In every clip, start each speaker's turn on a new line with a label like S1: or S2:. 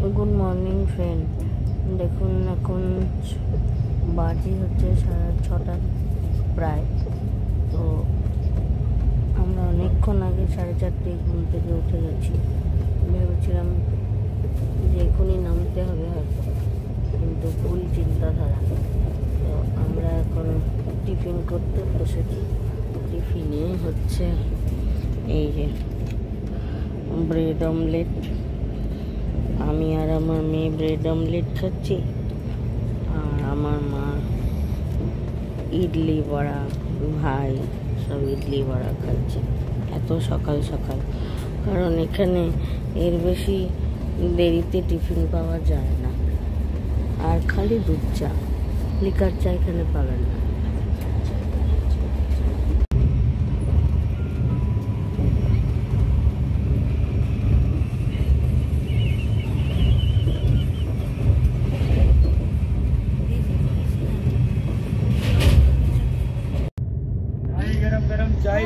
S1: Good morning friend, দেখুন এখন বাজে হচ্ছে 6:30 প্রায়। তো আমরা অনেকক্ষণ আগে 4:30 ঘুম থেকে উঠে গেছি। ভেবেছিলাম যে এখনই নামতে হবে হয়তো, কিন্তু ভুল চিন্তাধারা। তো আমরা এখন টিফিন করতে বসেছি। টিফিনে হচ্ছে এই যে ব্রেড অমলেট। আমি আর আমার মেয়ে ব্রেড অমলেট খাচ্ছি, আর আমার মা ইডলি বড়া, ভাই সব ইডলি বড়া খাচ্ছে। এত সকাল সকাল, কারণ এখানে এর বেশি দেরিতে টিফিন পাওয়া যায় না। আর খালি দুধ চা, লিকার চা এখানে পাবেন না।
S2: गरम चाय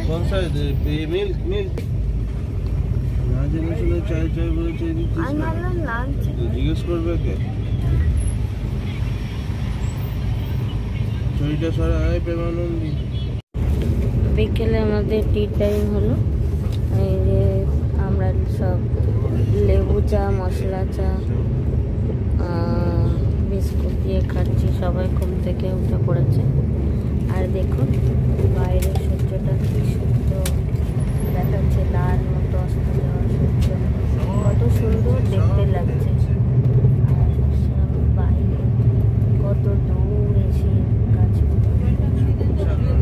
S2: कौन सा मिल्क मिल्क ना जने শুনে চাই চাই বলে চাই দিচ্ছিস না। জিজ্ঞেস করবে কে? চইটা সারা আয় প্রেমানন্দি।
S1: বিকেলে আমাদের টি টাইম হলো। এই যে আমরা সব লেবু চা, মশলা চা, বিস্কুট দিয়ে খাচ্ছি। সবাই ঘুম থেকে উঠে পড়েছে। আর দেখুন বাইরের সূর্যটা কি সুন্দর দেখাচ্ছে, লাল মতো অস্ত যাওয়া সূর্য, কত সুন্দর দেখতে লাগছে। আর বাইরে কত দূর এসে গাছ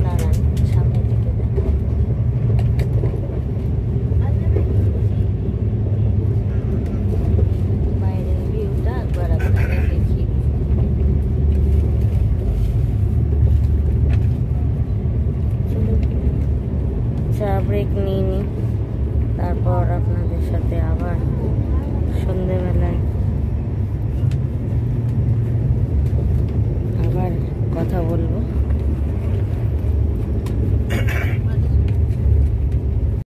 S1: দাঁড়ান, সামনে থেকে দেখা বাইরের ভিউটা একবার আপনাদের দেখি। চা ব্রেক নিয়ে নিই, তারপর আপনাদের সাথে আবার সন্ধেবেলায়